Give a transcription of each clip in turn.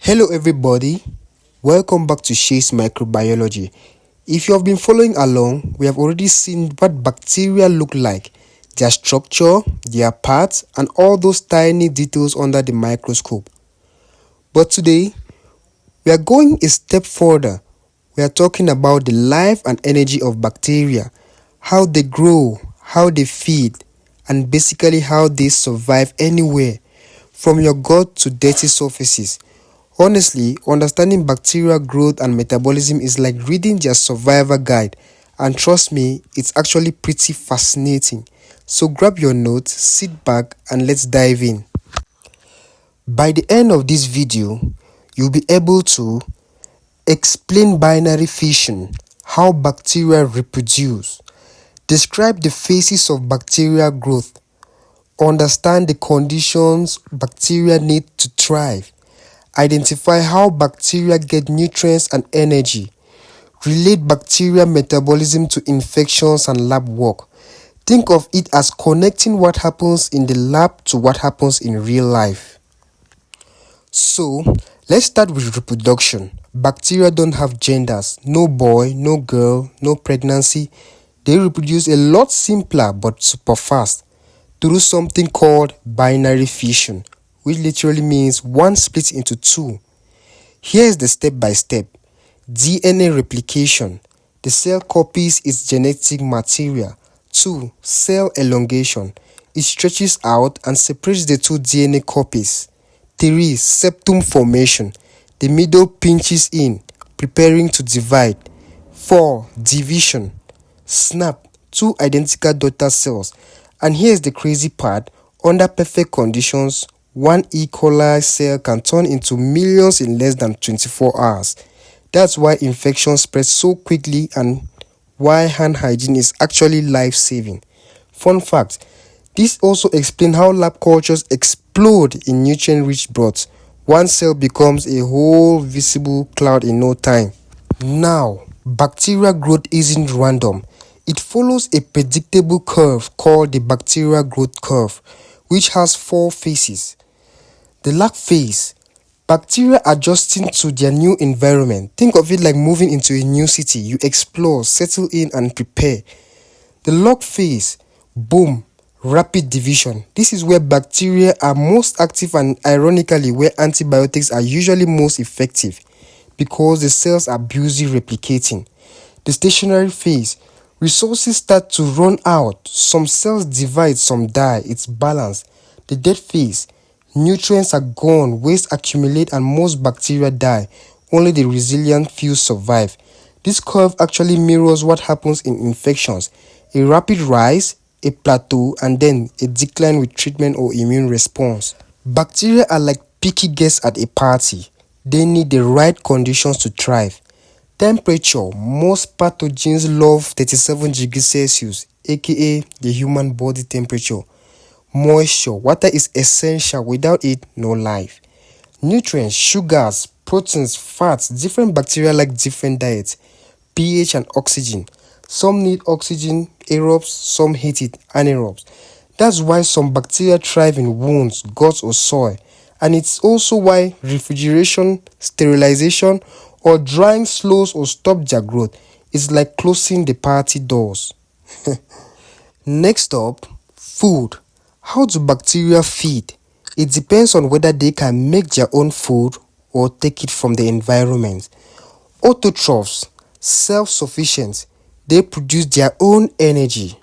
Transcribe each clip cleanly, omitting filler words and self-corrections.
Hello everybody, welcome back to Shey's Microbiology. If you have been following along, we have already seen what bacteria look like, their structure, their parts, and all those tiny details under the microscope. But today, we are going a step further. We are talking about the life and energy of bacteria, how they grow, how they feed, and basically how they survive anywhere, from your gut to dirty surfaces. Honestly, understanding bacterial growth and metabolism is like reading their survival guide, and trust me, it's actually pretty fascinating. So grab your notes, sit back, and let's dive in. By the end of this video, you'll be able to explain binary fission, how bacteria reproduce, describe the phases of bacterial growth, understand the conditions bacteria need to thrive, identify how bacteria get nutrients and energy, relate bacterial metabolism to infections and lab work. Think of it as connecting what happens in the lab to what happens in real life. So, let's start with reproduction. Bacteria don't have genders, no boy, no girl, no pregnancy. They reproduce a lot simpler but super fast through something called binary fission, which literally means one splits into two. Here's the step by step. DNA replication. The cell copies its genetic material. 2. Cell elongation. It stretches out and separates the two DNA copies. 3. Septum formation. The middle pinches in, preparing to divide. 4. Division. Snap. Two identical daughter cells. And here's the crazy part. Under perfect conditions, one E. coli cell can turn into millions in less than 24 hours. That's why infection spreads so quickly and why hand hygiene is actually life-saving. Fun fact, this also explains how lab cultures explode in nutrient-rich broths. One cell becomes a whole visible cloud in no time. Now, bacterial growth isn't random. It follows a predictable curve called the Bacterial Growth Curve, which has 4 phases. The lag phase, bacteria adjusting to their new environment. Think of it like moving into a new city. You explore, settle in, and prepare. The log phase, boom, rapid division. This is where bacteria are most active and ironically where antibiotics are usually most effective because the cells are busy replicating. The stationary phase, resources start to run out. Some cells divide, some die. It's balanced. The dead phase, nutrients are gone, waste accumulate, and most bacteria die. Only the resilient few survive. This curve actually mirrors what happens in infections. A rapid rise, a plateau, and then a decline with treatment or immune response. Bacteria are like picky guests at a party. They need the right conditions to thrive. Temperature, most pathogens love 37 degrees Celsius, aka the human body temperature. Moisture, water is essential, without it, no life. Nutrients, sugars, proteins, fats, different bacteria like different diets. pH and oxygen. Some need oxygen, aerobes, some hate it, anaerobes. That's why some bacteria thrive in wounds, guts, or soil. And it's also why refrigeration, sterilization, or drying slows or stops their growth. It's like closing the party doors. Next up, food. How do bacteria feed? It depends on whether they can make their own food or take it from the environment. Autotrophs, self-sufficient, they produce their own energy.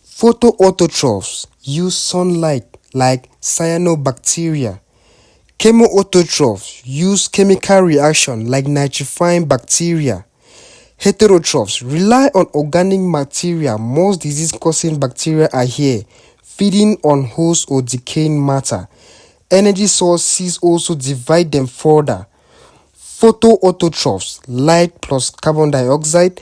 Photoautotrophs use sunlight like cyanobacteria. Chemoautotrophs use chemical reaction like nitrifying bacteria. Heterotrophs rely on organic material. Most disease-causing bacteria are here, feeding on host or decaying matter. Energy sources also divide them further. Photoautotrophs, light plus carbon dioxide.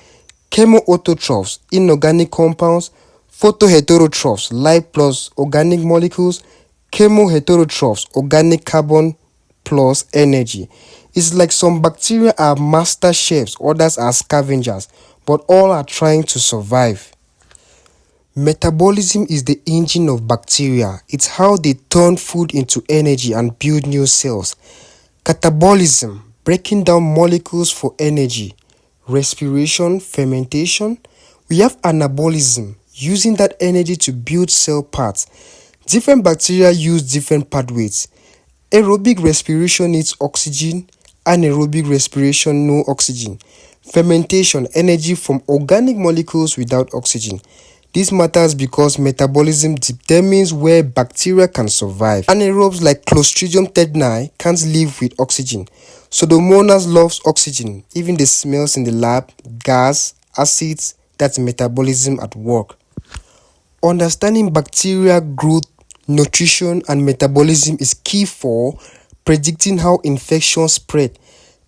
Chemoautotrophs, inorganic compounds. Photoheterotrophs, light plus organic molecules. Chemoheterotrophs, organic carbon plus energy. It's like some bacteria are master chefs, others are scavengers, but all are trying to survive. Metabolism is the engine of bacteria. It's how they turn food into energy and build new cells. Catabolism, breaking down molecules for energy. Respiration, fermentation. We have anabolism, using that energy to build cell parts. Different bacteria use different pathways. Aerobic respiration needs oxygen, anaerobic respiration no oxygen. Fermentation, energy from organic molecules without oxygen. This matters because metabolism determines where bacteria can survive. Anaerobes like Clostridium tetani can't live with oxygen. Pseudomonas loves oxygen, even the smells in the lab, gas, acids, that's metabolism at work. Understanding bacterial growth, nutrition, and metabolism is key for predicting how infections spread,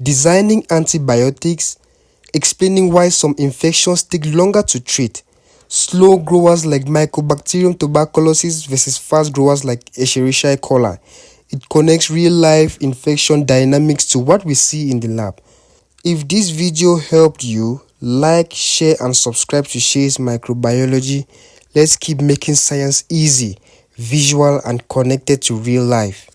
designing antibiotics, explaining why some infections take longer to treat, slow growers like Mycobacterium tuberculosis versus fast growers like Escherichia coli. It connects real-life infection dynamics to what we see in the lab. If this video helped you, like, share, and subscribe to Shey's Microbiology. Let's keep making science easy, visual, and connected to real life.